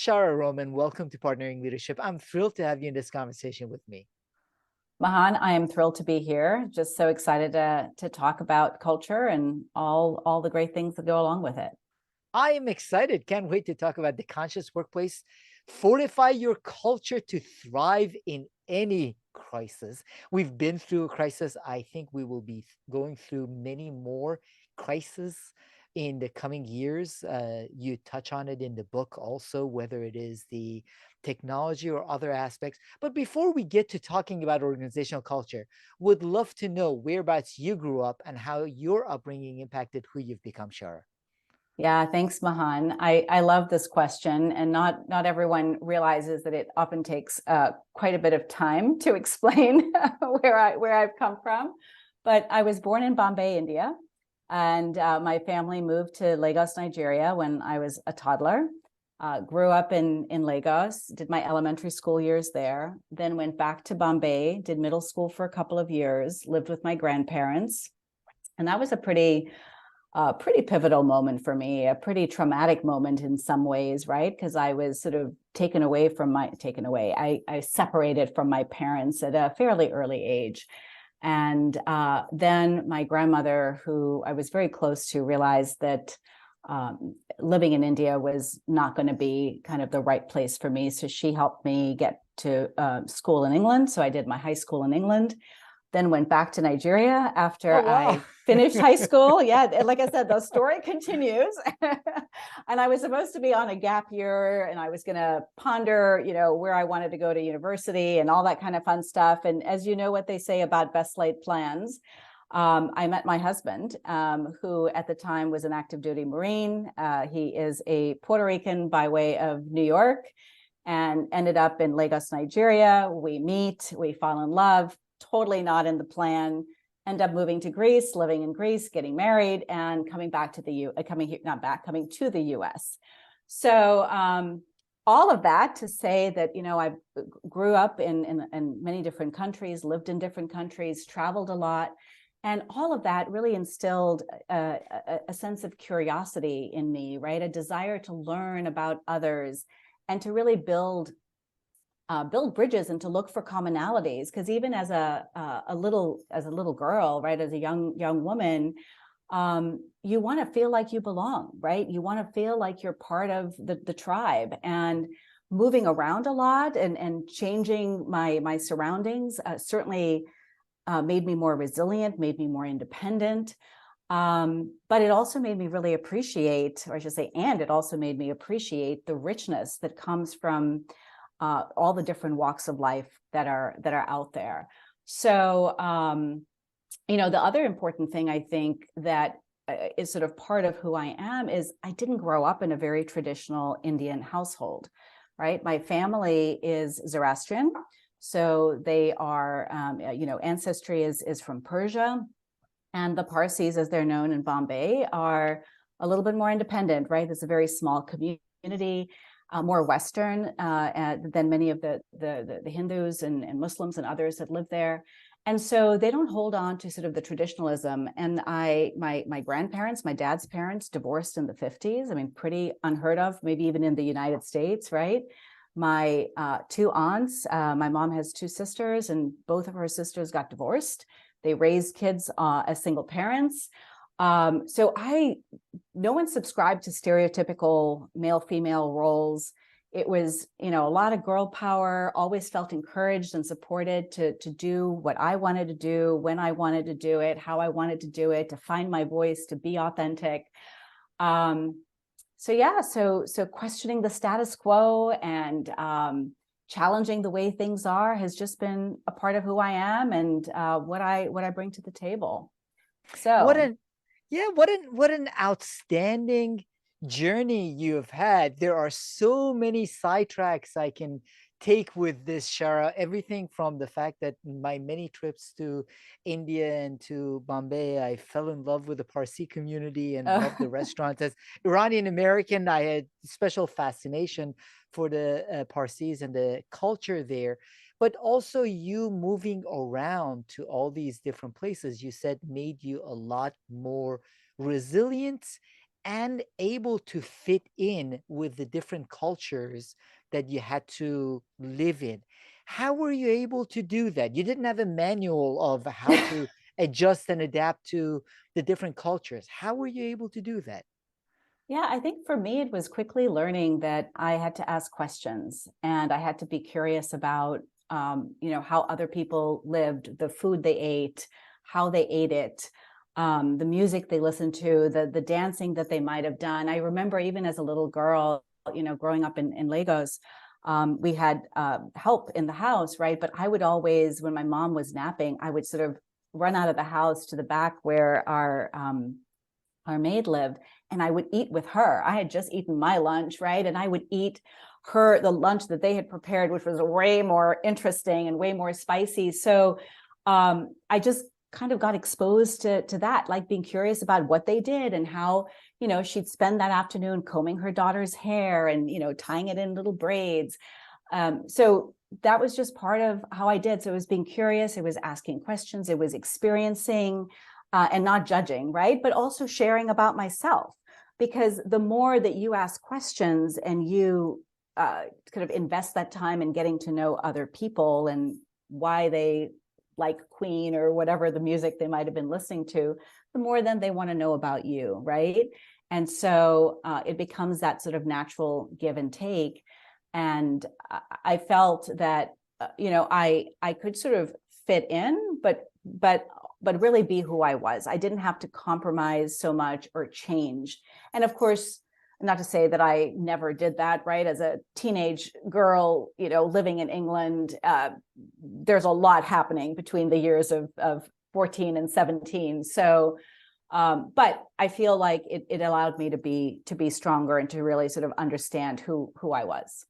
Shaara Roman, welcome to Partnering Leadership. I'm thrilled to have you in this conversation with me. Mahan, I am thrilled to be here. Just so excited to talk about culture and all the great things that go along with it. I am excited. Can't wait to talk about the conscious workplace. Fortify your culture to thrive in any crisis. We've been through a crisis. I think we will be going through many more crises in the coming years. You touch on it in the book also, whether it is the technology or other aspects. But before we get to talking about organizational culture, would love to know whereabouts you grew up and how your upbringing impacted who you've become, Shara. Yeah, thanks, Mahan. I love this question, and not everyone realizes that it often takes quite a bit of time to explain where I've come from. But I was born in Bombay, India, and my family moved to Lagos, Nigeria when I was a toddler. Grew up in Lagos, did my elementary school years there, then went back to Bombay, did middle school for a couple of years, lived with my grandparents. And that was a pretty pivotal moment for me, a pretty traumatic moment in some ways, right? Because I was sort of I separated from my parents at a fairly early age. And then my grandmother, who I was very close to, realized that living in India was not going to be kind of the right place for me. So she helped me get to school in England. So I did my high school in England, then went back to Nigeria after Oh, wow. I finished high school. Yeah, like I said, the story continues. And I was supposed to be on a gap year, and I was going to ponder, where I wanted to go to university and all that kind of fun stuff. And as you know what they say about best laid plans, I met my husband, who at the time was an active duty Marine. He is a Puerto Rican by way of New York, and ended up in Lagos, Nigeria. We meet, we fall in love. Totally not in the plan. End up moving to Greece, living in Greece, getting married, and coming to the US. So all of that to say that I grew up in many different countries, lived in different countries, traveled a lot, and all of that really instilled a sense of curiosity in me, right? A desire to learn about others and to really build bridges and to look for commonalities. Because even as a little girl, right, as a young woman, you want to feel like you belong, right? You want to feel like you're part of the tribe. And moving around a lot and changing my surroundings certainly made me more resilient, made me more independent. But it also made me really appreciate, or I should say, and it also made me appreciate the richness that comes from all the different walks of life that are out there. So, the other important thing I think that is sort of part of who I am is I didn't grow up in a very traditional Indian household, right? My family is Zoroastrian, so they are, ancestry is from Persia, and the Parsis, as they're known in Bombay, are a little bit more independent, right? There's a very small community. More Western than many of the Hindus and Muslims and others that live there. And so they don't hold on to sort of the traditionalism. And my grandparents, my dad's parents, divorced in the 50s. I mean, pretty unheard of, maybe even in the United States, right? My two aunts, my mom has two sisters, and both of her sisters got divorced. They raised kids as single parents. So no one subscribed to stereotypical male-female roles. It was, a lot of girl power, always felt encouraged and supported to do what I wanted to do, when I wanted to do it, how I wanted to do it, to find my voice, to be authentic. So questioning the status quo and challenging the way things are has just been a part of who I am and what I bring to the table. So what an outstanding journey you have had. There are so many sidetracks I can take with this, Shara. Everything from the fact that in my many trips to India and to Bombay, I fell in love with the Parsi community and loved the restaurants. As Iranian American, I had special fascination for the Parsis and the culture there. But also you moving around to all these different places, you said made you a lot more resilient and able to fit in with the different cultures that you had to live in. How were you able to do that? You didn't have a manual of how to adjust and adapt to the different cultures. How were you able to do that? Yeah, I think for me, it was quickly learning that I had to ask questions and I had to be curious about, how other people lived, the food they ate, how they ate it, the music they listened to, the dancing that they might have done. I remember even as a little girl, growing up in Lagos, we had help in the house, right? But I would always, when my mom was napping, I would sort of run out of the house to the back where our maid lived, and I would eat with her. I had just eaten my lunch, right? And I would eat the lunch that they had prepared, which was way more interesting and way more spicy. So I just kind of got exposed to that, like being curious about what they did and how, she'd spend that afternoon combing her daughter's hair and, tying it in little braids. So that was just part of how I did. So it was being curious, it was asking questions, it was experiencing and not judging, right? But also sharing about myself. Because the more that you ask questions and you kind of invest that time in getting to know other people and why they like Queen or whatever the music they might have been listening to, the more then they want to know about you, right? And so it becomes that sort of natural give and take. And I felt that I could sort of fit in, but really be who I was. I didn't have to compromise so much or change. And of course, not to say that I never did that, right? As a teenage girl, living in England, there's a lot happening between the years of 14 and 17. So, but I feel like it allowed me to be stronger and to really sort of understand who I was.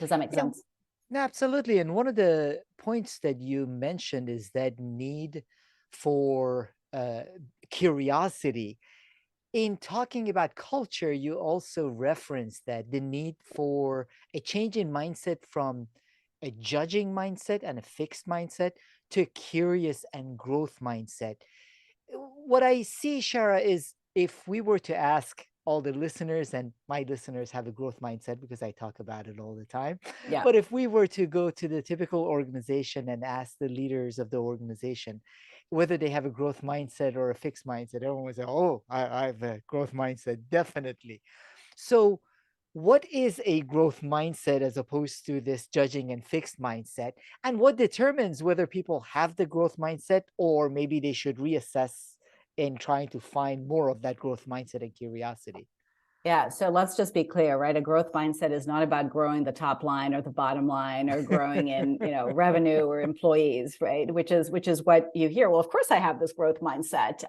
Does that make Yeah, sense? no, absolutely. And one of the points that you mentioned is that need for curiosity. In talking about culture, you also reference that the need for a change in mindset from a judging mindset and a fixed mindset to a curious and growth mindset. What I see, Shara, is if we were to ask all the listeners, and my listeners have a growth mindset because I talk about it all the time. Yeah. But if we were to go to the typical organization and ask the leaders of the organization whether they have a growth mindset or a fixed mindset, everyone would say, "Oh, I have a growth mindset, definitely." So, what is a growth mindset as opposed to this judging and fixed mindset? And what determines whether people have the growth mindset or maybe they should reassess in trying to find more of that growth mindset and curiosity? Yeah. So let's just be clear, right? A growth mindset is not about growing the top line or the bottom line or growing in, revenue or employees, right? Which is what you hear. Well, of course I have this growth mindset.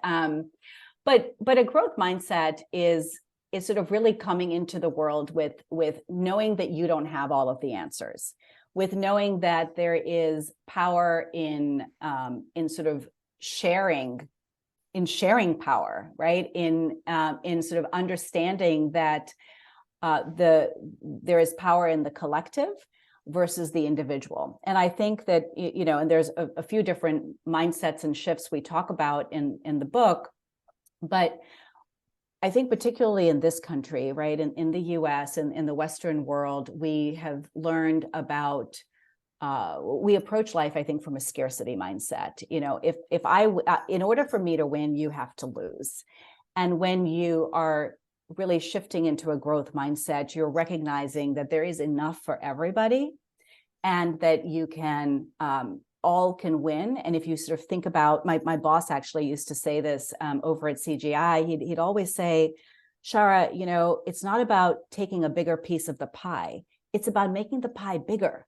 But a growth mindset is sort of really coming into the world with knowing that you don't have all of the answers, with knowing that there is power in sort of sharing power, right? In sort of understanding that there is power in the collective versus the individual. And I think that and there's a few different mindsets and shifts we talk about in the book, but I think particularly in this country, right, in the US and in the Western world, we have learned about we approach life, I think, from a scarcity mindset. If in order for me to win, you have to lose. And when you are really shifting into a growth mindset, you're recognizing that there is enough for everybody and that you can all can win. And if you sort of think about, my boss actually used to say this over at CGI, he'd always say, Shara, it's not about taking a bigger piece of the pie. It's about making the pie bigger.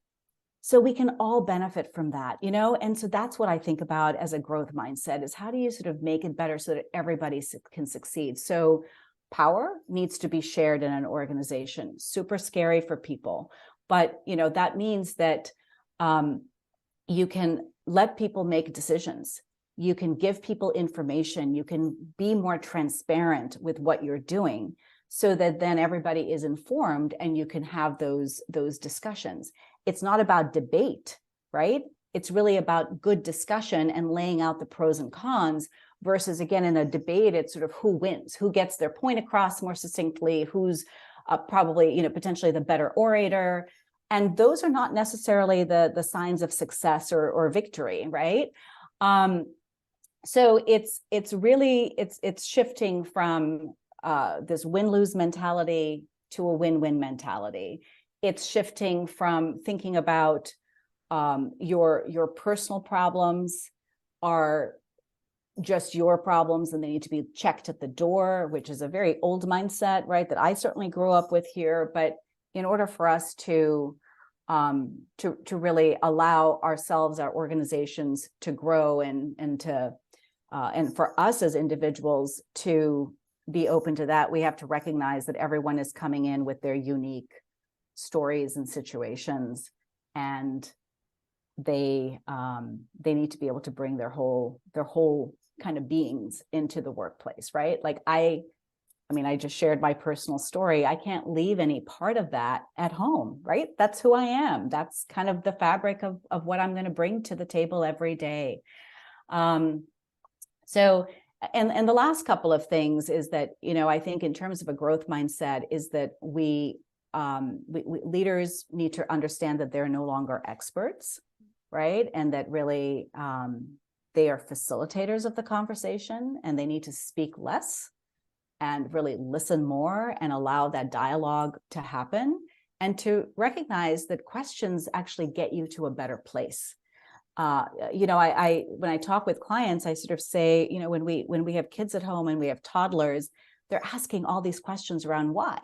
So we can all benefit from that, and so that's what I think about as a growth mindset is how do you sort of make it better so that everybody can succeed. So power needs to be shared in an organization. Super scary for people, but that means that you can let people make decisions. You can give people information. You can be more transparent with what you're doing so that then everybody is informed and you can have those discussions. It's not about debate, right? It's really about good discussion and laying out the pros and cons versus, again, in a debate, it's sort of who wins, who gets their point across more succinctly, who's probably, potentially the better orator. And those are not necessarily the signs of success or victory, right? So it's really shifting from this win-lose mentality to a win-win mentality. It's shifting from thinking about your personal problems are just your problems and they need to be checked at the door, which is a very old mindset, right? That I certainly grew up with here. But in order for us to really allow ourselves, our organizations to grow and for us as individuals to be open to that, we have to recognize that everyone is coming in with their unique stories and situations, and they need to be able to bring their whole kind of beings into the workplace, right? Like I just shared my personal story. I can't leave any part of that at home, right? That's who I am. That's kind of the fabric of what I'm going to bring to the table every day. So, and the last couple of things is that, I think in terms of a growth mindset is that we leaders need to understand that they're no longer experts, right? And that really they are facilitators of the conversation, and they need to speak less and really listen more and allow that dialogue to happen, and to recognize that questions actually get you to a better place. When I talk with clients, I sort of say, when we have kids at home and we have toddlers, they're asking all these questions around why,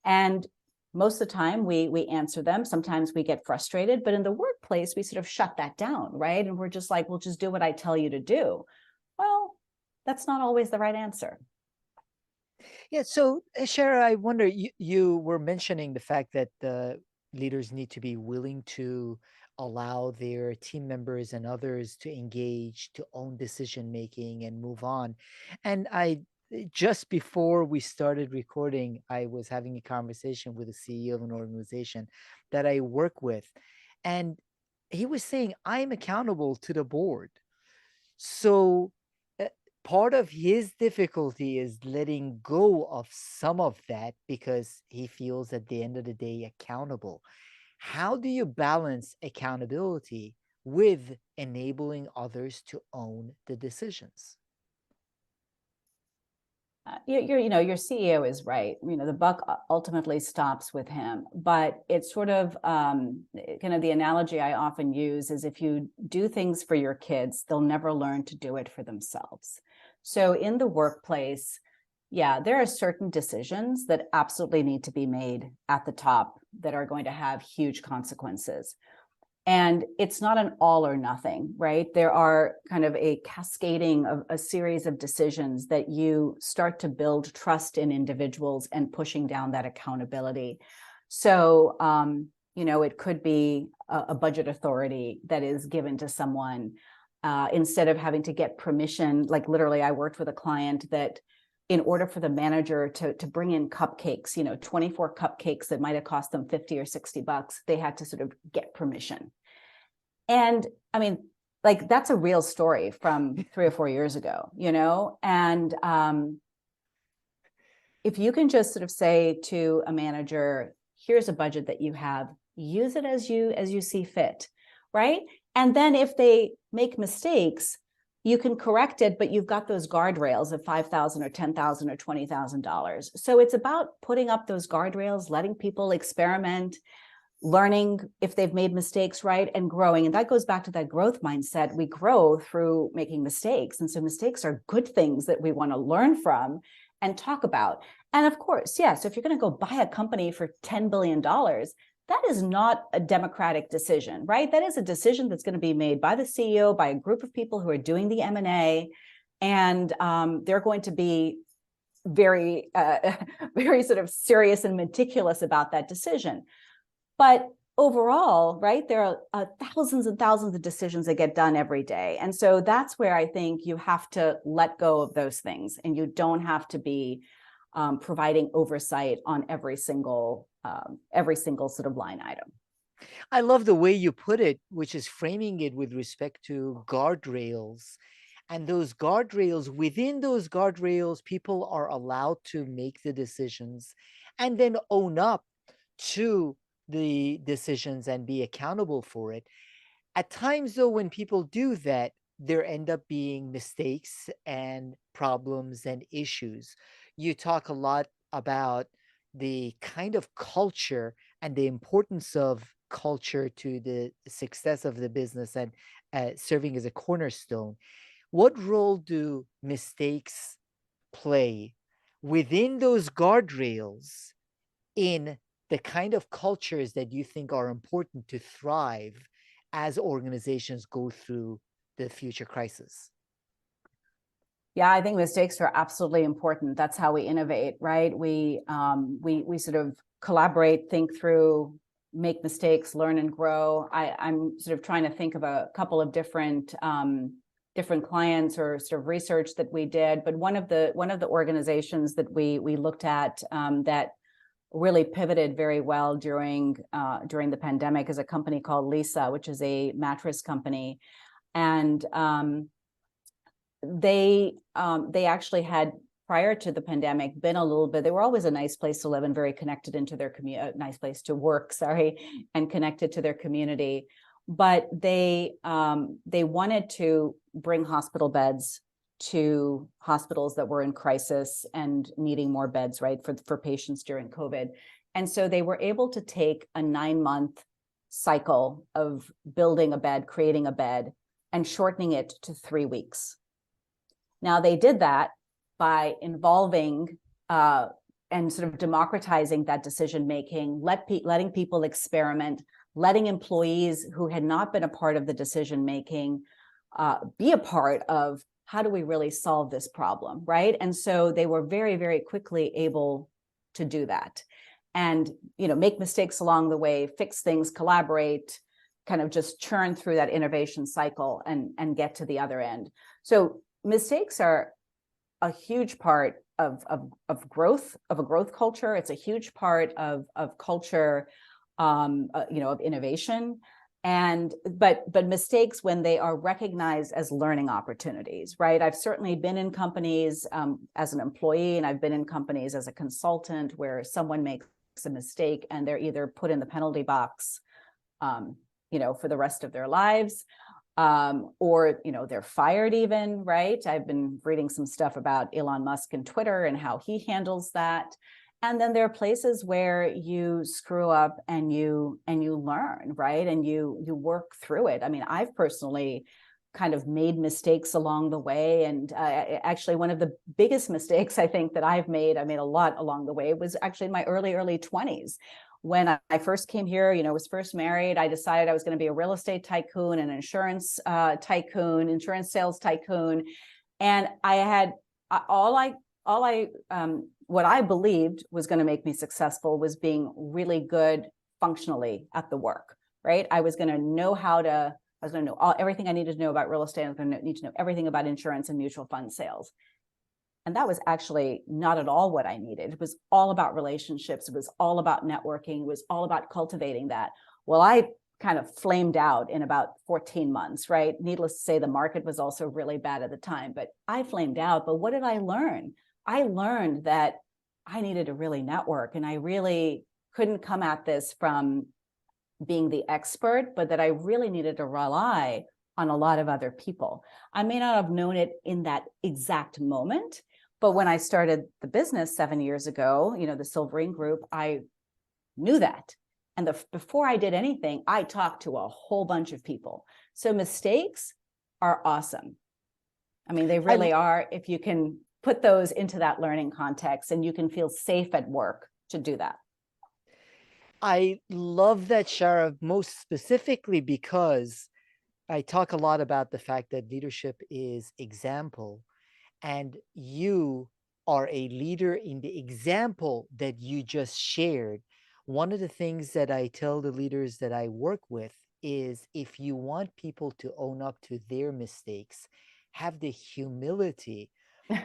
and most of the time we answer them. Sometimes we get frustrated, but in the workplace, we sort of shut that down, right? And we're just like, well, just do what I tell you to do. Well, that's not always the right answer. Yeah. So, Shara, I wonder, you were mentioning the fact that the leaders need to be willing to allow their team members and others to engage, to own decision making and move on. And just before we started recording, I was having a conversation with the CEO of an organization that I work with. And he was saying, I'm accountable to the board. So part of his difficulty is letting go of some of that because he feels at the end of the day accountable. How do you balance accountability with enabling others to own the decisions? Your CEO is right. The buck ultimately stops with him, but it's sort of kind of the analogy I often use is if you do things for your kids, they'll never learn to do it for themselves. So in the workplace, yeah, there are certain decisions that absolutely need to be made at the top that are going to have huge consequences. And it's not an all or nothing, right? There are kind of a cascading of a series of decisions that you start to build trust in individuals and pushing down that accountability. So, it could be a budget authority that is given to someone instead of having to get permission. Like literally, I worked with a client that in order for the manager to bring in cupcakes, 24 cupcakes that might have cost them 50 or 60 bucks, they had to sort of get permission. And like that's a real story from 3 or 4 years ago, and if you can just sort of say to a manager, here's a budget that you have, use it as you see fit, right? And then if they make mistakes, you can correct it, but you've got those guardrails of $5,000 or $10,000 or $20,000. So it's about putting up those guardrails, letting people experiment, learning if they've made mistakes, right, and growing. And that goes back to that growth mindset. We grow through making mistakes. And so mistakes are good things that we want to learn from and talk about. And of course, yes, if you're going to go buy a company for $10 billion, that is not a democratic decision, right? That is a decision that's going to be made by the CEO, by a group of people who are doing the M&A, and they're going to be very, very sort of serious and meticulous about that decision. But overall, right, there are thousands and thousands of decisions that get done every day. And so that's where I think you have to let go of those things, and you don't have to be providing oversight on every single sort of line item. I love the way you put it, which is framing it with respect to guardrails And those guardrails, within those guardrails, people are allowed to make the decisions and then own up to the decisions and be accountable for it. At times, though, when people do that, there end up being mistakes and problems and issues. You talk a lot about the kind of culture and the importance of culture to the success of the business and serving as a cornerstone. What role do mistakes play within those guardrails in the kind of cultures that you think are important to thrive as organizations go through the future crisis? Yeah, I think mistakes are absolutely important. That's how we innovate, right? We sort of collaborate, think through, make mistakes, learn and grow. I'm sort of trying to think of a couple of different clients or sort of research that we did. But one of the organizations that we looked at that really pivoted very well during the pandemic is a company called Lisa, which is a mattress company, and they actually had, prior to the pandemic, been a little bit, they were always a nice place to live and very connected into their community, nice place to work, sorry, and connected to their community. But they wanted to bring hospital beds to hospitals that were in crisis and needing more beds, right, for patients during COVID. And so they were able to take a 9-month cycle of building a bed, creating a bed, and shortening it to 3 weeks. Now, they did that by involving and sort of democratizing that decision making, letting people experiment, letting employees who had not been a part of the decision making be a part of how do we really solve this problem, right? And so they were very, very quickly able to do that, and make mistakes along the way, fix things, collaborate, kind of just churn through that innovation cycle and get to the other end. So mistakes are a huge part of growth, of a growth culture. It's a huge part of culture, of innovation. And but mistakes, when they are recognized as learning opportunities, right? I've certainly been in companies as an employee, and I've been in companies as a consultant where someone makes a mistake and they're either put in the penalty box, for the rest of their lives, or they're fired even, right? I've been reading some stuff about Elon Musk and Twitter and how he handles that. And then there are places where you screw up and you learn, right? And you work through it. I mean, I've personally kind of made mistakes along the way. And actually, one of the biggest mistakes I think that I made a lot along the way, was actually in my early 20s. When I first came here, was first married, I decided I was going to be a real estate tycoon, an insurance tycoon, insurance sales tycoon. And I had what I believed was going to make me successful was being really good functionally at the work, right? I was going to know everything I needed to know about real estate. I was going to need to know everything about insurance and mutual fund sales. And that was actually not at all what I needed. It was all about relationships. It was all about networking. It was all about cultivating that. Well, I kind of flamed out in about 14 months, right? Needless to say, the market was also really bad at the time, but I flamed out. But what did I learn? I learned that I needed to really network, and I really couldn't come at this from being the expert, but that I really needed to rely on a lot of other people. I may not have known it in that exact moment, but when I started the business 7 years ago, the Silverene Group, I knew that. And before I did anything, I talked to a whole bunch of people. So mistakes are awesome. I mean, they really are, if you can put those into that learning context and you can feel safe at work to do that. I love that, Shara, most specifically because I talk a lot about the fact that leadership is example, and you are a leader in the example that you just shared. One of the things that I tell the leaders that I work with is, if you want people to own up to their mistakes, have the humility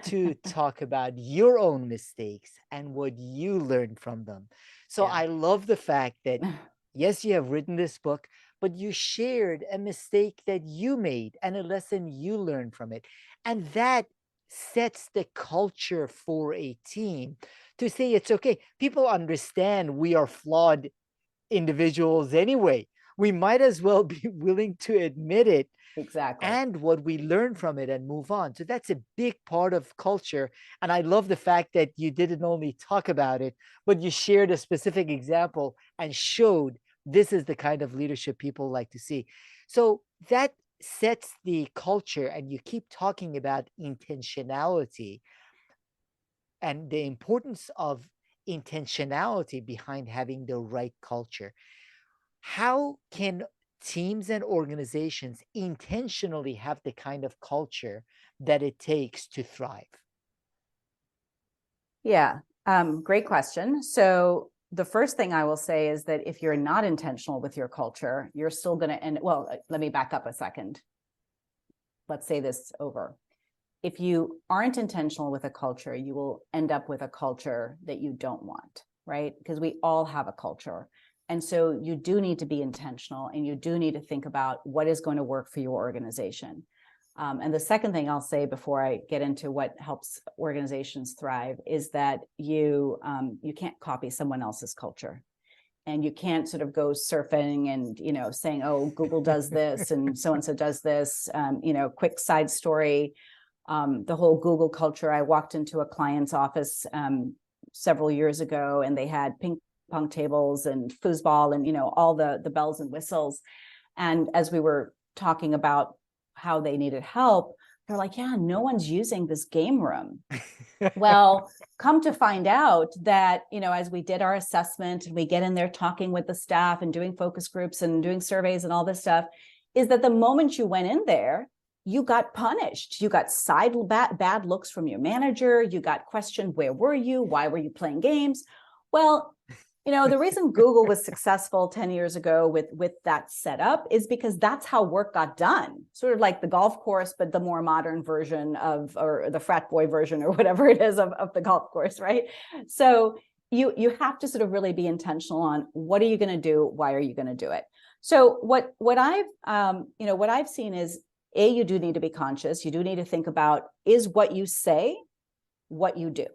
to talk about your own mistakes and what you learned from them. So Yeah. I love the fact that Yes, you have written this book, but you shared a mistake that you made and a lesson you learned from it. And that sets the culture for a team to say it's okay. People understand we are flawed individuals anyway. We might as well be willing to admit it Exactly. and what we learn from it and move on. So that's a big part of culture. And I love the fact that you didn't only talk about it, but you shared a specific example and showed this is the kind of leadership people like to see. So that sets the culture, and you keep talking about intentionality and the importance of intentionality behind having the right culture. How can teams and organizations intentionally have the kind of culture that it takes to thrive? Yeah, great question. So the first thing I will say is that if you're not intentional with your culture, you're still going to end. Well, let me back up a second. Let's say this over. If you aren't intentional with a culture, you will end up with a culture that you don't want, right? Because we all have a culture. And so you do need to be intentional, and you do need to think about what is going to work for your organization. And the second thing I'll say before I get into what helps organizations thrive is that you can't copy someone else's culture, and you can't sort of go surfing and saying, oh, Google does this and so does this. Quick side story. The whole Google culture. I walked into a client's office several years ago, and they had ping pong tables and foosball and all the bells and whistles. And as we were talking about how they needed help, they're like, yeah, no one's using this game room. Well, come to find out that, as we did our assessment and we get in there talking with the staff and doing focus groups and doing surveys and all this stuff, is that the moment you went in there, you got punished. You got bad looks from your manager. You got questioned, where were you? Why were you playing games? Well, the reason Google was successful 10 years ago with that setup is because that's how work got done. Sort of like the golf course, but the more modern version or the frat boy version or whatever it is of the golf course, right? So you have to sort of really be intentional on what are you going to do? Why are you going to do it? So what I've seen is, you do need to be conscious. You do need to think about, is what you say what you do?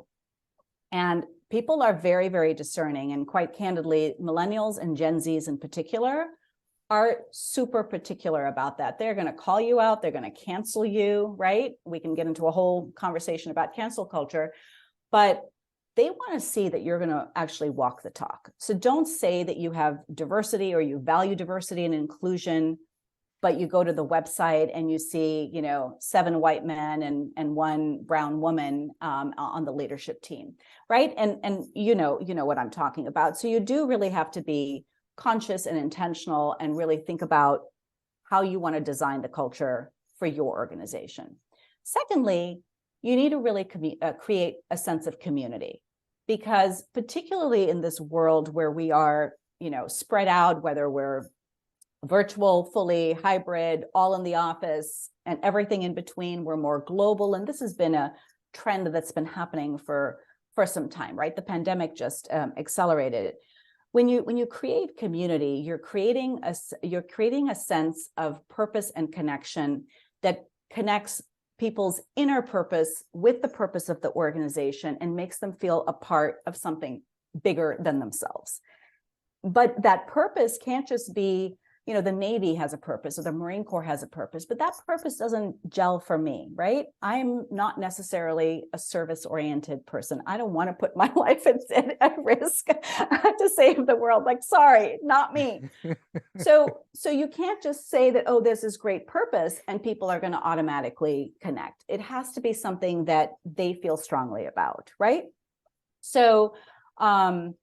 And people are very, very discerning. And quite candidly, millennials and Gen Zs in particular are super particular about that. They're going to call you out. They're going to cancel you, right? We can get into a whole conversation about cancel culture, but they want to see that you're going to actually walk the talk. So don't say that you have diversity or you value diversity and inclusion, but you go to the website and you see, 7 white men and 1 brown woman on the leadership team, right? And you know what I'm talking about. So you do really have to be conscious and intentional and really think about how you want to design the culture for your organization. Secondly, you need to really create a sense of community, because particularly in this world where we are, spread out, whether we're virtual, fully hybrid, all in the office, and everything in between. We're more global, and this has been a trend that's been happening for some time, right? The pandemic just accelerated it. When you create community, you're creating a sense of purpose and connection that connects people's inner purpose with the purpose of the organization and makes them feel a part of something bigger than themselves. But that purpose can't just be, the Navy has a purpose or the Marine Corps has a purpose, but that purpose doesn't gel for me, right? I'm not necessarily a service-oriented person. I don't want to put my life at risk to save the world. Like, sorry, not me. So you can't just say that, oh, this is great purpose and people are going to automatically connect. It has to be something that they feel strongly about, right? So, and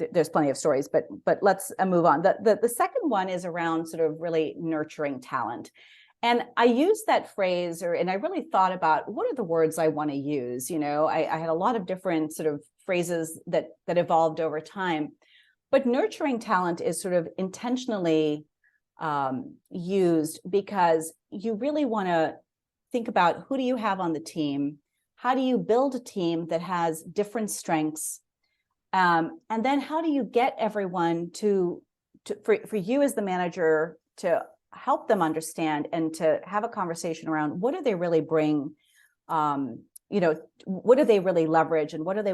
there's plenty of stories, but let's move on. The second one is around sort of really nurturing talent. And I used that phrase, and I really thought about what are the words I want to use. I had a lot of different sort of phrases that evolved over time, but nurturing talent is sort of intentionally used because you really want to think about, who do you have on the team? How do you build a team that has different strengths? And then how do you get everyone for you as the manager to help them understand and to have a conversation around what do they really bring, what do they really leverage, and what do they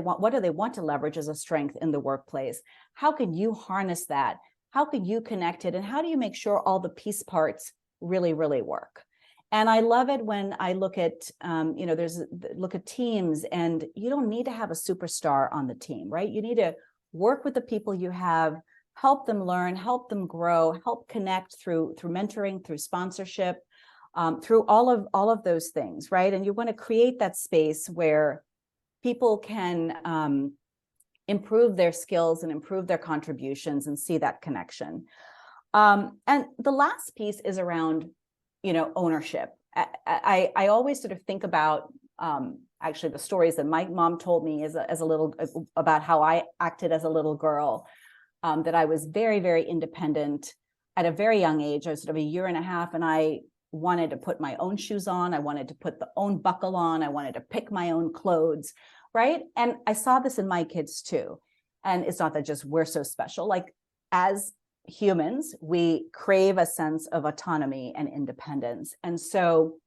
want to leverage as a strength in the workplace? How can you harness that? How can you connect it? And how do you make sure all the piece parts really, really work? And I love it when I look at, look at teams, and you don't need to have a superstar on the team, right? You need to work with the people you have, help them learn, help them grow, help connect through mentoring, through sponsorship, through all of those things, right? And you want to create that space where people can improve their skills and improve their contributions and see that connection. And the last piece is around, ownership. I always sort of think about actually the stories that my mom told me as a little, about how I acted as a little girl, that I was very, very independent at a very young age. I was sort of a year and a half, and I wanted to put my own shoes on. I wanted to put the own buckle on. I wanted to pick my own clothes, right? And I saw this in my kids too. And it's not that just we're so special. Like, as humans, we crave a sense of autonomy and independence. And so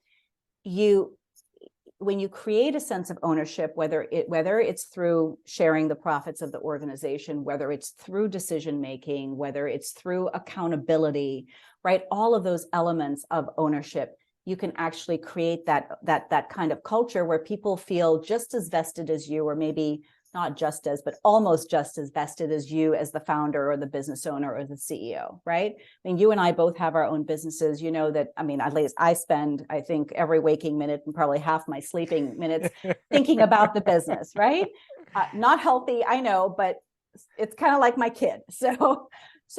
when you create a sense of ownership, whether it's through sharing the profits of the organization, whether it's through decision making, whether it's through accountability, right? All of those elements of ownership, you can actually create that kind of culture where people feel just as vested as you, or maybe not just as, but almost just as vested as you as the founder or the business owner or the CEO, right? I mean, you and I both have our own businesses. You know that, I mean, at least I spend, I think, every waking minute and probably half my sleeping minutes thinking about the business, right? Not healthy, I know, but it's kind of like my kid. So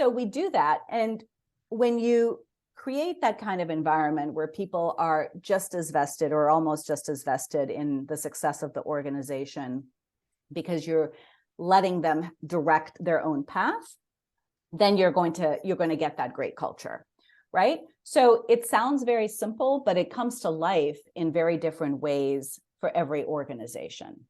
we do that. And when you create that kind of environment where people are just as vested or almost just as vested in the success of the organization, because you're letting them direct their own path, then you're going to get that great culture, right? So it sounds very simple, but it comes to life in very different ways for every organization.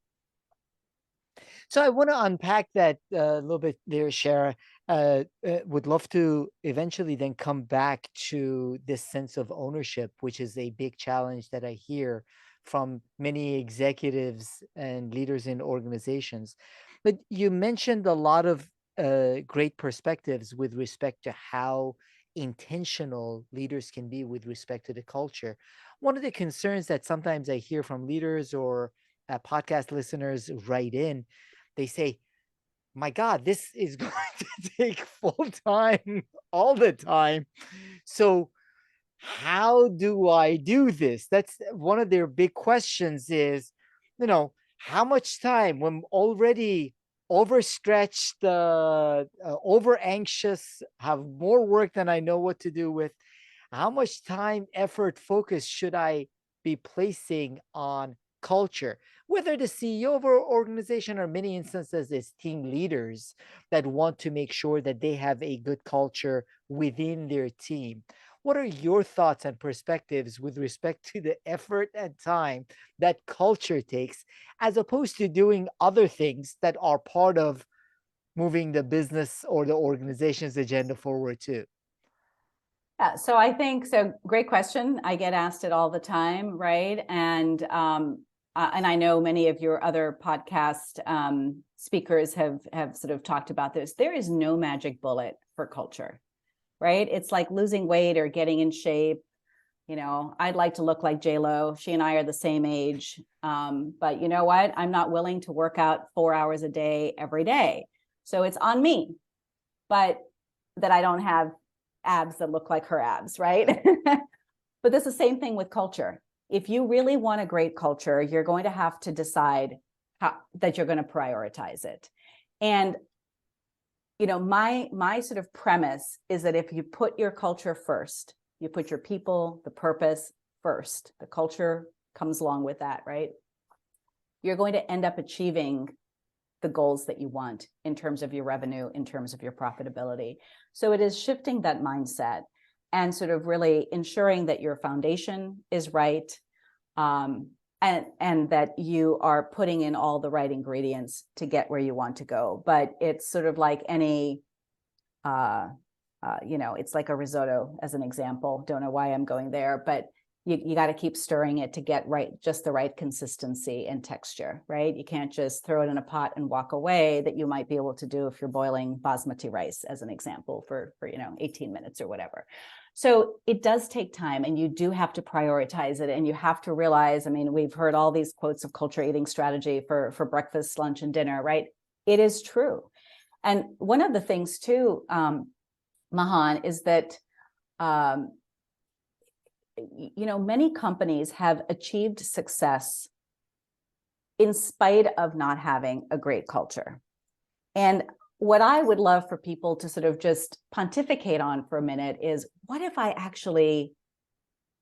So I want to unpack that a little bit there, Shara. Would love to eventually then come back to this sense of ownership, which is a big challenge that I hear from many executives and leaders in organizations. But you mentioned a lot of great perspectives with respect to how intentional leaders can be with respect to the culture. One of the concerns that sometimes I hear from leaders or podcast listeners write in, they say, my God, this is going to take full time all the time. So how do I do this? That's one of their big questions is, how much time when already overstretched, over anxious, have more work than I know what to do with. How much time, effort, focus should I be placing on culture? Whether the CEO of our organization or many instances is team leaders that want to make sure that they have a good culture within their team. What are your thoughts and perspectives with respect to the effort and time that culture takes, as opposed to doing other things that are part of moving the business or the organization's agenda forward too? Yeah, so I think so. Great question. I get asked it all the time, right? And I know many of your other podcast speakers have sort of talked about this. There is no magic bullet for culture, right? It's like losing weight or getting in shape. I'd like to look like J-Lo. She and I are the same age. But you know what? I'm not willing to work out 4 hours a day every day. So it's on me. But that I don't have abs that look like her abs, right? But it's the same thing with culture. If you really want a great culture, you're going to have to decide that you're going to prioritize it. And my sort of premise is that if you put your culture first, you put your people, the purpose first, the culture comes along with that, right? You're going to end up achieving the goals that you want in terms of your revenue, in terms of your profitability. So it is shifting that mindset and sort of really ensuring that your foundation is right, and that you are putting in all the right ingredients to get where you want to go. But it's sort of like any it's like a risotto as an example. Don't know why I'm going there, but you got to keep stirring it to get just the right consistency and texture, right? You can't just throw it in a pot and walk away, that you might be able to do if you're boiling basmati rice, as an example, for 18 minutes or whatever. So it does take time, and you do have to prioritize it, and you have to realize, I mean, we've heard all these quotes of culture eating strategy for breakfast, lunch, and dinner, right? It is true. And one of the things too, Mahan, is that many companies have achieved success in spite of not having a great culture. And what I would love for people to sort of just pontificate on for a minute is, what if I actually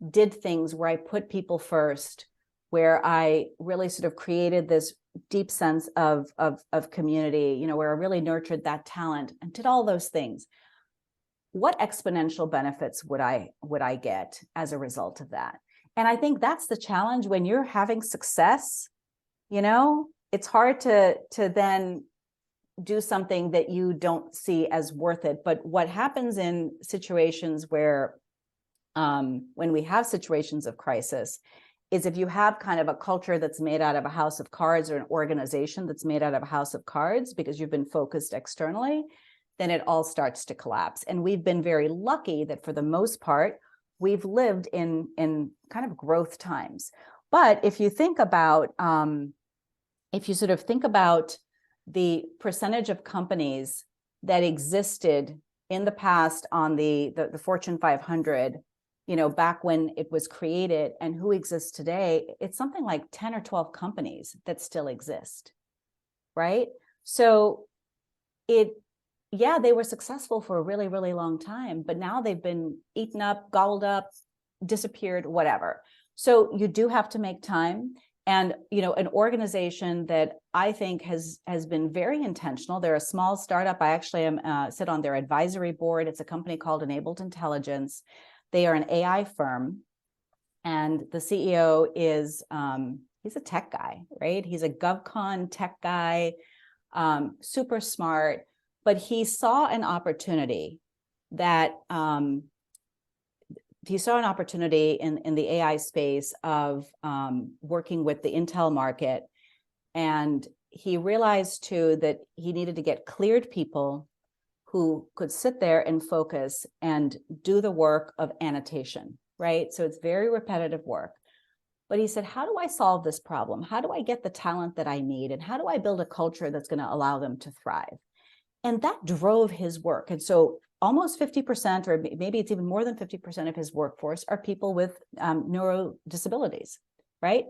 did things where I put people first, where I really sort of created this deep sense of community, where I really nurtured that talent and did all those things? What exponential benefits would I get as a result of that? And I think that's the challenge when you're having success. It's hard to then do something that you don't see as worth it. But what happens in situations where, when we have situations of crisis, is if you have kind of a culture that's made out of a house of cards, or an organization that's made out of a house of cards because you've been focused externally, then it all starts to collapse. And we've been very lucky that for the most part, we've lived in kind of growth times. But if you think about, if you sort of think about the percentage of companies that existed in the past on the Fortune 500, back when it was created, and who exists today, it's something like 10 or 12 companies that still exist, right? So they were successful for a really, really long time, but now they've been eaten up, gobbled up, disappeared, whatever. So you do have to make time. And, an organization that I think has been very intentional. They're a small startup. I actually sit on their advisory board. It's a company called Enabled Intelligence. They are an AI firm. And the CEO is, he's a tech guy, right? He's a GovCon tech guy, super smart. But he saw an opportunity in the AI space of working with the Intel market. And he realized too that he needed to get cleared people who could sit there and focus and do the work of annotation, right? So it's very repetitive work. But he said, how do I solve this problem? How do I get the talent that I need? And how do I build a culture that's going to allow them to thrive? And that drove his work. And so almost 50%, or maybe it's even more than 50% of his workforce are people with neuro disabilities, right?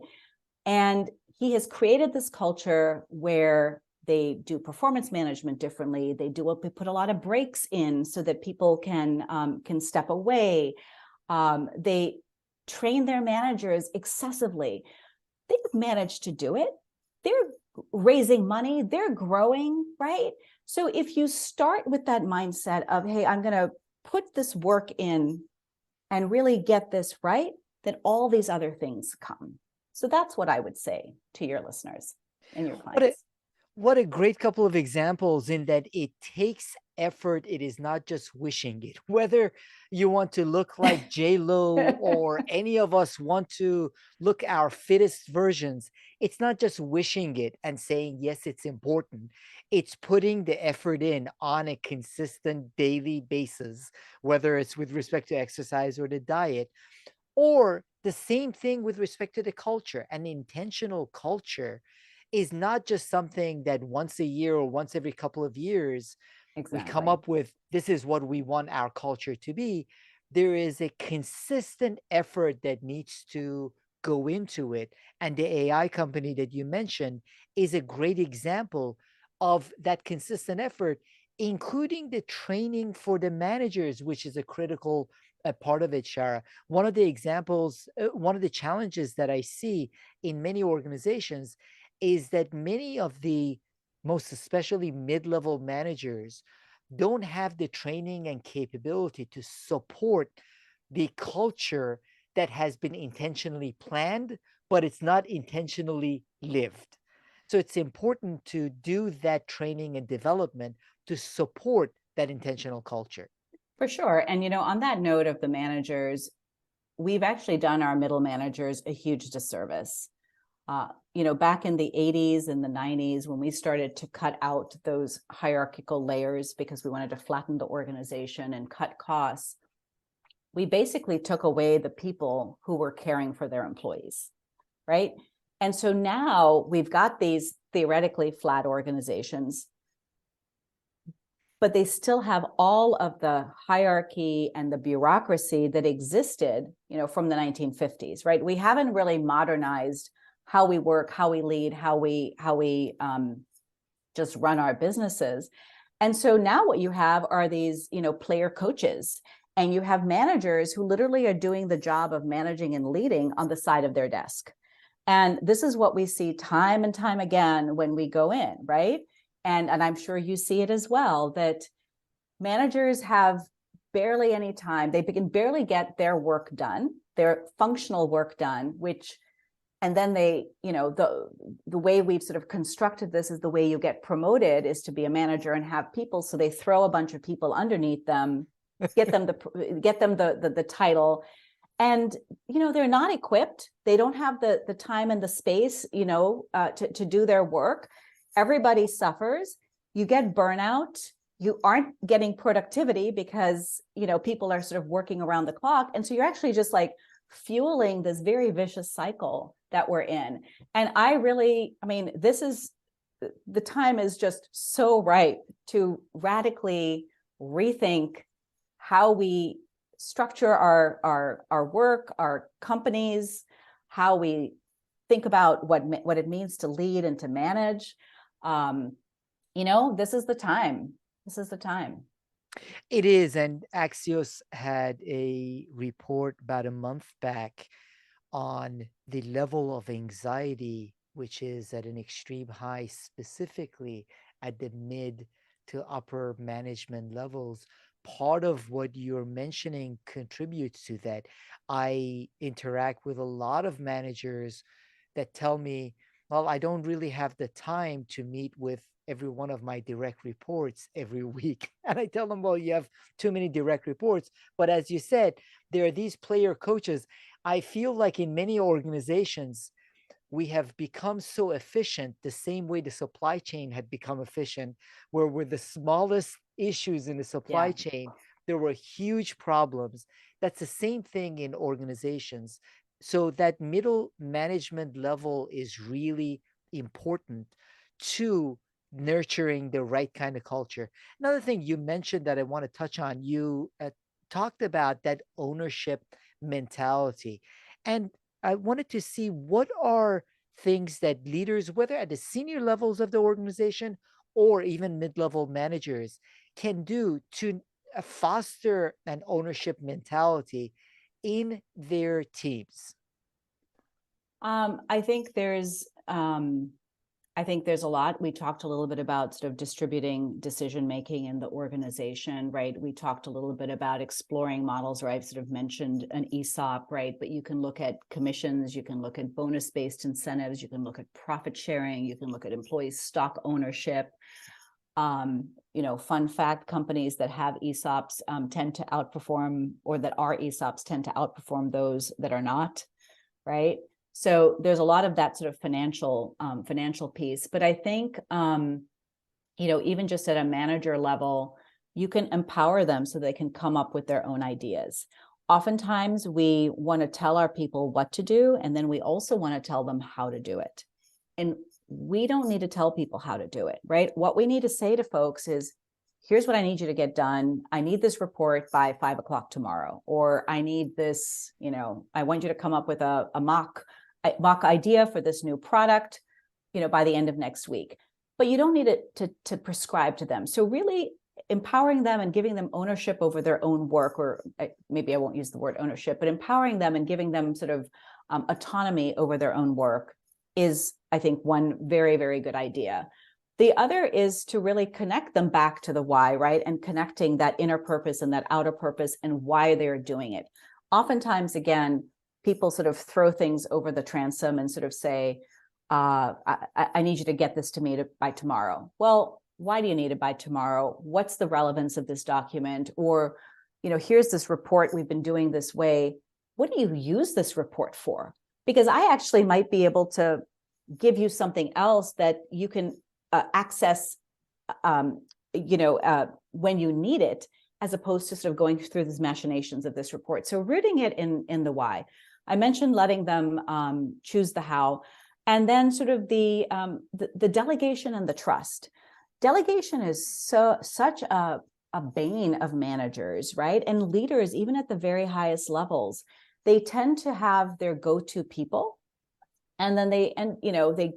And he has created this culture where they do performance management differently. They put a lot of breaks in so that people can step away. They train their managers excessively. They've managed to do it. They're raising money. They're growing, right? So if you start with that mindset of, hey, I'm going to put this work in and really get this right, then all these other things come. So that's what I would say to your listeners and your clients. What a great couple of examples, in that it takes effort. It is not just wishing it. Whether you want to look like J-Lo or any of us want to look our fittest versions, it's not just wishing it and saying, yes, it's important. It's putting the effort in on a consistent daily basis, whether it's with respect to exercise or the diet, or the same thing with respect to the culture. An intentional culture is not just something that once a year or once every couple of years we come Exactly. up with, this is what we want our culture to be. There is a consistent effort that needs to go into it. And the AI company that you mentioned is a great example of that consistent effort, including the training for the managers, which is a critical part of it, Shara. One of the examples, one of the challenges that I see in many organizations is that many of the most especially mid-level managers don't have the training and capability to support the culture that has been intentionally planned, but it's not intentionally lived. So it's important to do that training and development to support that intentional culture. For sure. And, on that note of the managers, we've actually done our middle managers a huge disservice. Back in the 80s and the 90s, when we started to cut out those hierarchical layers because we wanted to flatten the organization and cut costs, we basically took away the people who were caring for their employees, right? And so now we've got these theoretically flat organizations, but they still have all of the hierarchy and the bureaucracy that existed, from the 1950s, right? We haven't really modernized how we work, how we lead, how we just run our businesses. And so now what you have are these, player coaches, and you have managers who literally are doing the job of managing and leading on the side of their desk. And this is what we see time and time again when we go in, right? And I'm sure you see it as well, that managers have barely any time. They can barely get their work done, their functional work done, and then they, the way we've sort of constructed this is the way you get promoted is to be a manager and have people. So they throw a bunch of people underneath them, get them the title. And, they're not equipped. They don't have the time and the space, to do their work. Everybody suffers. You get burnout. You aren't getting productivity because, people are sort of working around the clock. And so you're actually just like fueling this very vicious cycle that we're in. And the time is just so right to radically rethink how we structure our work, our companies, how we think about what it means to lead and to manage. This is the time. This is the time. It is. And Axios had a report about a month back on the level of anxiety, which is at an extreme high, specifically at the mid to upper management levels. Part of what you're mentioning contributes to that. I interact with a lot of managers that tell me, well, I don't really have the time to meet with every one of my direct reports every week. And I tell them, well, you have too many direct reports. But as you said, there are these player coaches. I feel like in many organizations, we have become so efficient the same way the supply chain had become efficient, where with the smallest issues in the supply chain, there were huge problems. That's the same thing in organizations. So that middle management level is really important to nurturing the right kind of culture. Another thing you mentioned that I want to touch on, you talked about that ownership mentality. And I wanted to see what are things that leaders, whether at the senior levels of the organization or even mid level managers, can do to foster an ownership mentality in their teams. I think there's a lot. We talked a little bit about sort of distributing decision making in the organization, right? We talked a little bit about exploring models, or I've sort of mentioned an ESOP, right? But you can look at commissions, you can look at bonus-based incentives, you can look at profit sharing, you can look at employee stock ownership. Fun fact, companies that have ESOPs tend to outperform, or that are ESOPs tend to outperform those that are not, right? So there's a lot of that sort of financial piece. But I think, even just at a manager level, you can empower them so they can come up with their own ideas. Oftentimes, we want to tell our people what to do, and then we also want to tell them how to do it. And we don't need to tell people how to do it, right? What we need to say to folks is, here's what I need you to get done. I need this report by 5 o'clock tomorrow, or I need this, I want you to come up with a mock idea for this new product, by the end of next week. But you don't need it to prescribe to them. So really empowering them and giving them ownership over their own work, or maybe I won't use the word ownership, but empowering them and giving them sort of autonomy over their own work is, I think, one very, very good idea. The other is to really connect them back to the why, right? And connecting that inner purpose and that outer purpose and why they're doing it. Oftentimes, again, people sort of throw things over the transom and sort of say, I need you to get this to me by tomorrow. Well, why do you need it by tomorrow? What's the relevance of this document? Or, here's this report we've been doing this way. What do you use this report for? Because I actually might be able to give you something else that you can access, when you need it, as opposed to sort of going through these machinations of this report. So rooting it in the why. I mentioned letting them choose the how, and then sort of the delegation and the trust. Delegation is such a bane of managers, right? And leaders, even at the very highest levels, they tend to have their go-to people. And then they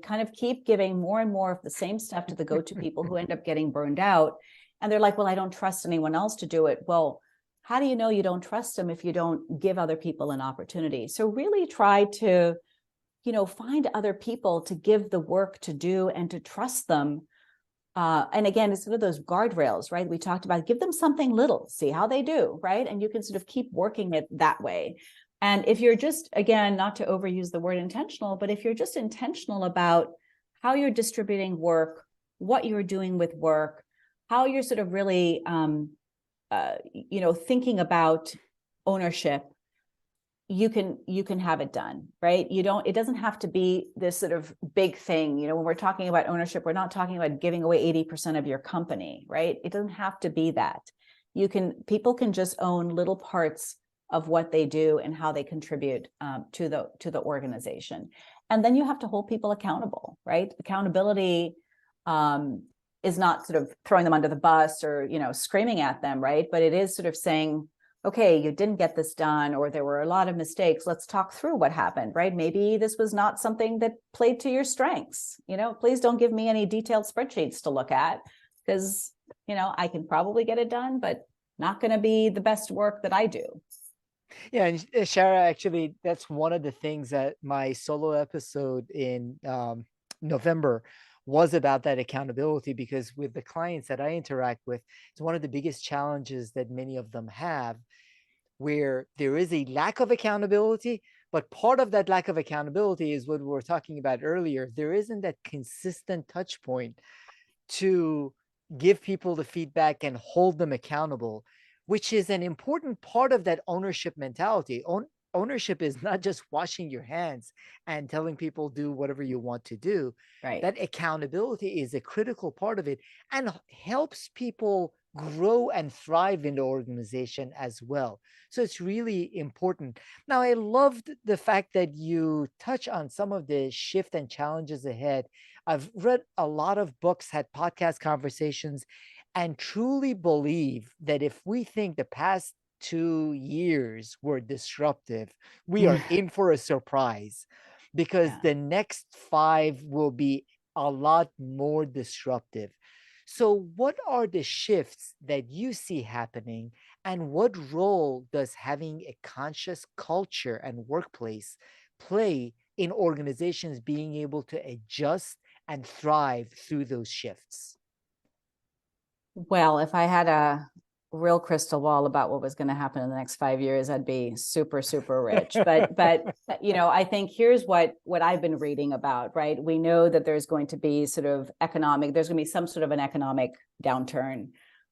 kind of keep giving more and more of the same stuff to the go-to people who end up getting burned out. And they're like, well, I don't trust anyone else to do it. Well, how do you know you don't trust them if you don't give other people an opportunity? So really try to, find other people to give the work to do and to trust them. And again, it's sort of those guardrails, right? We talked about, give them something little, see how they do, right? And you can sort of keep working it that way. And if you're just, again, not to overuse the word intentional, but if you're just intentional about how you're distributing work, what you're doing with work, how you're sort of really, thinking about ownership, you can have it done, right? It doesn't have to be this sort of big thing. When we're talking about ownership, we're not talking about giving away 80% of your company, right? It doesn't have to be that. People can just own little parts of what they do and how they contribute to the organization. And then you have to hold people accountable, right? Accountability is not sort of throwing them under the bus or, screaming at them, right? But it is sort of saying, okay, you didn't get this done, or there were a lot of mistakes. Let's talk through what happened, right? Maybe this was not something that played to your strengths. Please don't give me any detailed spreadsheets to look at, because, I can probably get it done, but not going to be the best work that I do. Yeah, and Shara, actually, that's one of the things that my solo episode in November was about, that accountability, because with the clients that I interact with, it's one of the biggest challenges that many of them have, where there is a lack of accountability, but part of that lack of accountability is what we were talking about earlier. There isn't that consistent touch point to give people the feedback and hold them accountable, which is an important part of that ownership mentality. Ownership is not just washing your hands and telling people do whatever you want to do. Right. That accountability is a critical part of it, and helps people grow and thrive in the organization as well. So it's really important. Now, I loved the fact that you touch on some of the shift and challenges ahead. I've read a lot of books, had podcast conversations, and truly believe that if we think the past 2 years were disruptive, we are in for a surprise, because Yeah. the next 5 will be a lot more disruptive. So, what are the shifts that you see happening, and what role does having a conscious culture and workplace play in organizations being able to adjust and thrive through those shifts? Well, if I had a real crystal ball about what was going to happen in the next 5 years, I'd be super, super rich. But I think here's what I've been reading about, right? We know that there's going to be there's going to be some sort of an economic downturn.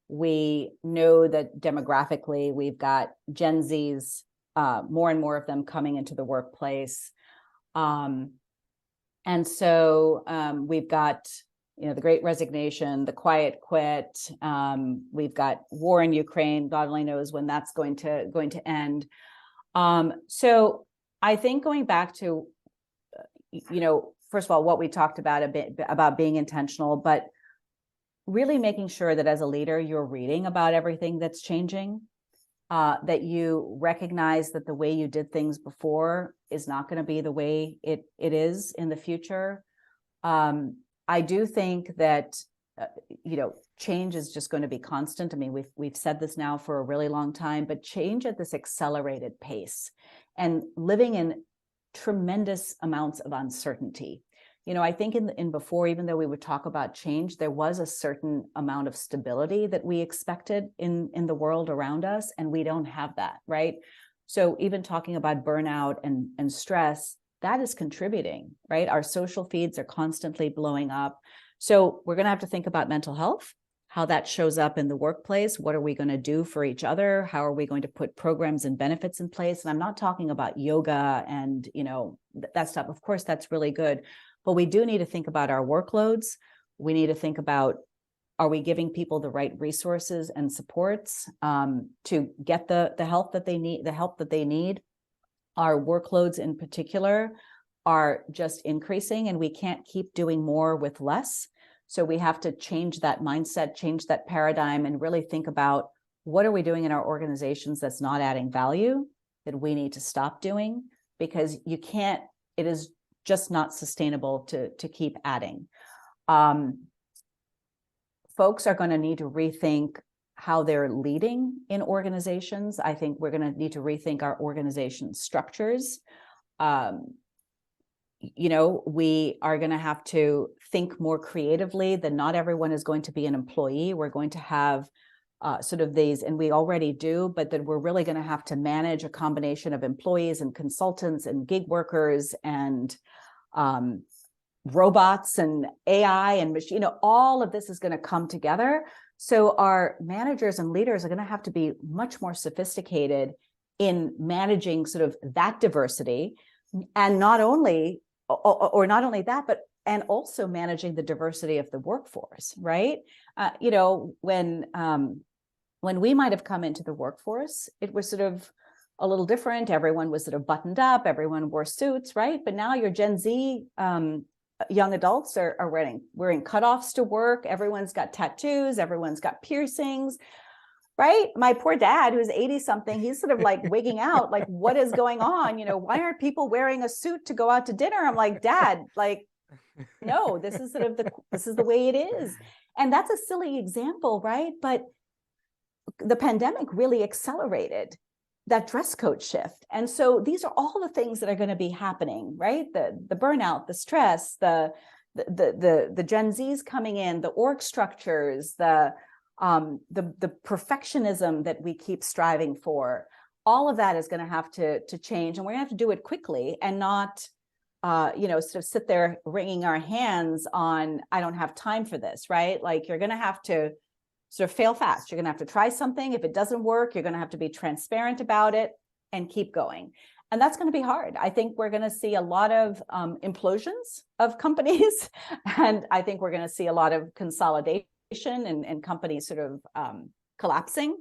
We know that demographically, we've got Gen Zs, more and more of them coming into the workplace. And so we've got the Great Resignation, the quiet quit. We've got war in Ukraine. God only knows when that's going to end. So I think going back to, first of all, what we talked about a bit about being intentional, but really making sure that as a leader, you're reading about everything that's changing, that you recognize that the way you did things before is not going to be the way it is in the future. I do think that, change is just going to be constant. I mean, we've said this now for a really long time, but change at this accelerated pace and living in tremendous amounts of uncertainty. I think in before, even though we would talk about change, there was a certain amount of stability that we expected in the world around us, and we don't have that, right? So even talking about burnout and stress, that is contributing, right? Our social feeds are constantly blowing up. So we're going to have to think about mental health, how that shows up in the workplace. What are we going to do for each other? How are we going to put programs and benefits in place? And I'm not talking about yoga and, that stuff. Of course, that's really good. But we do need to think about our workloads. We need to think about, are we giving people the right resources and supports to get the help that they need, Our workloads in particular are just increasing, and we can't keep doing more with less. So we have to change that mindset, change that paradigm, and really think about, what are we doing in our organizations that's not adding value, that we need to stop doing, because it is just not sustainable to keep adding. Folks are going to need to rethink how they're leading in organizations. I think we're going to need to rethink our organization structures. We are going to have to think more creatively, that not everyone is going to be an employee. We're going to have sort of these, and we already do, but that we're really going to have to manage a combination of employees and consultants and gig workers and robots and AI and machine, all of this is going to come together. So our managers and leaders are going to have to be much more sophisticated in managing sort of that diversity, and not only that, but and also managing the diversity of the workforce, right? When we might have come into the workforce, it was sort of a little different. Everyone was sort of buttoned up, everyone wore suits, right? But now your Gen Z young adults are wearing cutoffs to work. Everyone's got tattoos, everyone's got piercings, right? My poor dad, who's 80 something, he's sort of like wigging out, like, what is going on? Why aren't people wearing a suit to go out to dinner? I'm like, Dad, like, no, this is the way it is. And that's a silly example, right? But the pandemic really accelerated that dress code shift. And so these are all the things that are going to be happening, right? The burnout, the stress, the Gen Zs coming in, the org structures, the perfectionism that we keep striving for. All of that is going to have to change, and we're going to have to do it quickly, and not sort of sit there wringing our hands on, I don't have time for this, right? Like, you're going to have to sort of fail fast. You're going to have to try something. If it doesn't work, you're going to have to be transparent about it and keep going. And that's going to be hard. I think we're going to see a lot of implosions of companies. And I think we're going to see a lot of consolidation and companies sort of collapsing.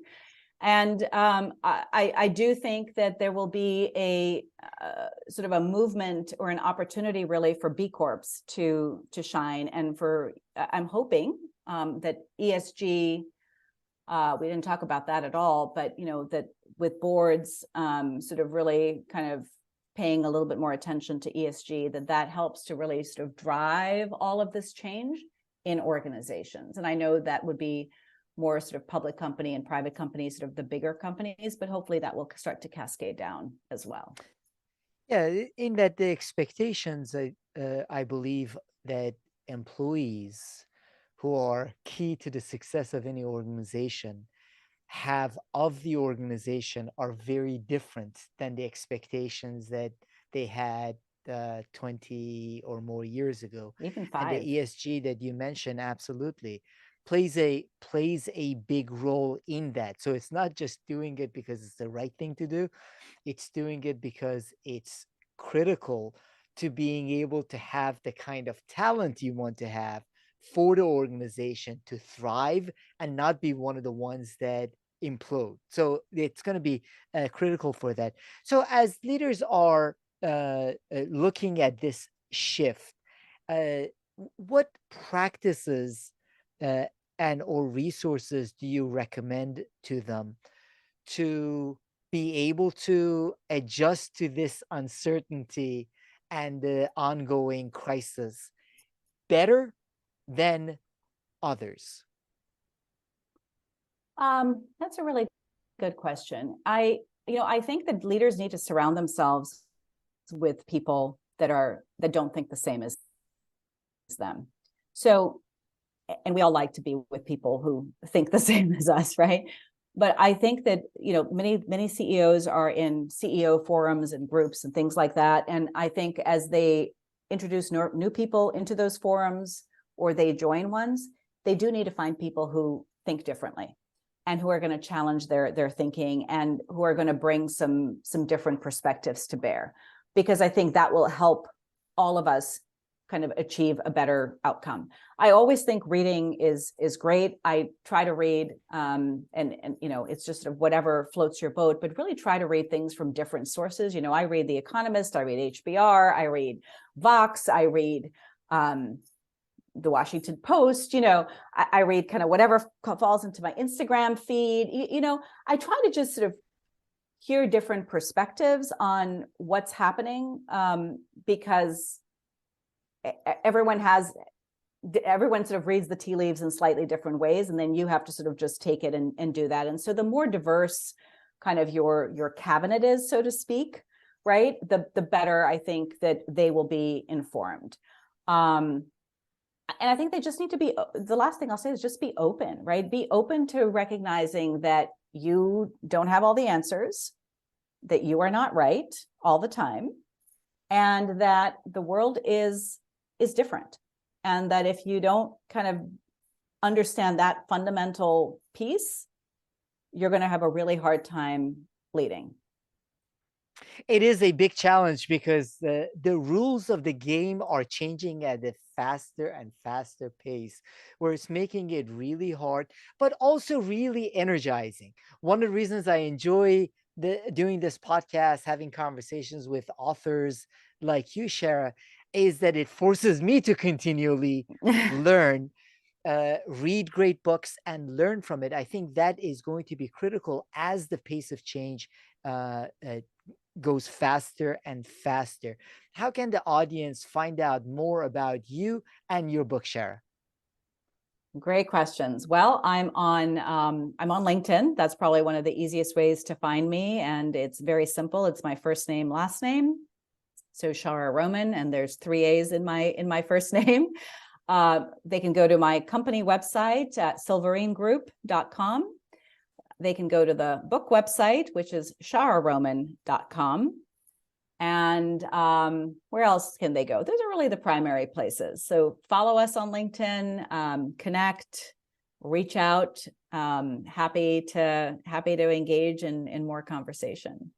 And I do think that there will be a sort of a movement or an opportunity really for B Corps to shine. And I'm hoping that ESG, we didn't talk about that at all, but that with boards sort of really kind of paying a little bit more attention to ESG, that helps to really sort of drive all of this change in organizations. And I know that would be more sort of public company and private companies, sort of the bigger companies, but hopefully that will start to cascade down as well. Yeah, in that the expectations, I believe that employees who are key to the success of any organization have of the organization are very different than the expectations that they had 20 or more years ago. Even And 5. the ESG that you mentioned absolutely plays a big role in that. So it's not just doing it because it's the right thing to do, it's doing it because it's critical to being able to have the kind of talent you want to have for the organization to thrive and not be one of the ones that implode. So it's going to be critical for that. So as leaders are looking at this shift, uh, what practices uh, and or resources do you recommend to them to be able to adjust to this uncertainty and the ongoing crisis better than others? That's a really good question. I think that leaders need to surround themselves with people that don't think the same as them. So, and we all like to be with people who think the same as us, right? But I think that, many CEOs are in CEO forums and groups and things like that. And I think as they introduce new people into those forums, or they join ones, they do need to find people who think differently and who are going to challenge their thinking, and who are going to bring some different perspectives to bear, because I think that will help all of us kind of achieve a better outcome. I always think reading is great. I try to read, and it's just sort of whatever floats your boat, but really try to read things from different sources. I read The Economist, I read HBR, I read Vox, I read the Washington Post. I read kind of whatever falls into my Instagram feed. I try to just sort of hear different perspectives on what's happening, because everyone sort of reads the tea leaves in slightly different ways, and then you have to sort of just take it and do that. And so the more diverse kind of your cabinet is, so to speak, right, the better I think that they will be informed. And I think they just need to be, the last thing I'll say is just be open, right? Be open to recognizing that you don't have all the answers, that you are not right all the time, and that the world is different. And that if you don't kind of understand that fundamental piece, you're going to have a really hard time leading. It is a big challenge because the rules of the game are changing at a faster and faster pace, where it's making it really hard, but also really energizing. One of the reasons I enjoy doing this podcast, having conversations with authors like you, Shara, is that it forces me to continually learn, read great books and learn from it. I think that is going to be critical as the pace of change goes faster and faster. How can the audience find out more about you and your book, Shara? Great questions. Well, I'm on LinkedIn. That's probably one of the easiest ways to find me, and it's very simple. It's my first name, last name. So Shaara Roman, and there's 3 A's in my first name. They can go to my company website at silverenegroup.com. They can go to the book website, which is shararoman.com. And where else can they go? Those are really the primary places. So follow us on LinkedIn, connect, reach out. Happy to engage in more conversation.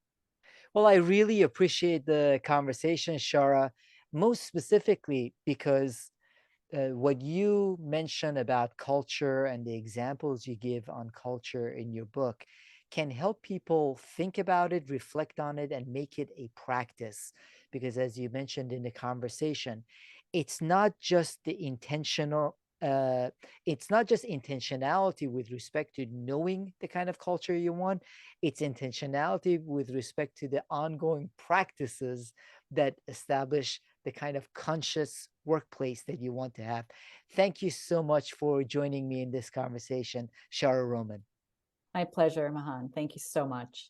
Well, I really appreciate the conversation, Shara, most specifically because what you mention about culture and the examples you give on culture in your book can help people think about it, reflect on it, and make it a practice. Because as you mentioned in the conversation, it's not just the intentional. It's not just intentionality with respect to knowing the kind of culture you want. It's intentionality with respect to the ongoing practices that establish the kind of conscious workplace that you want to have. Thank you so much for joining me in this conversation, Shaara Roman. My pleasure, Mahan. Thank you so much.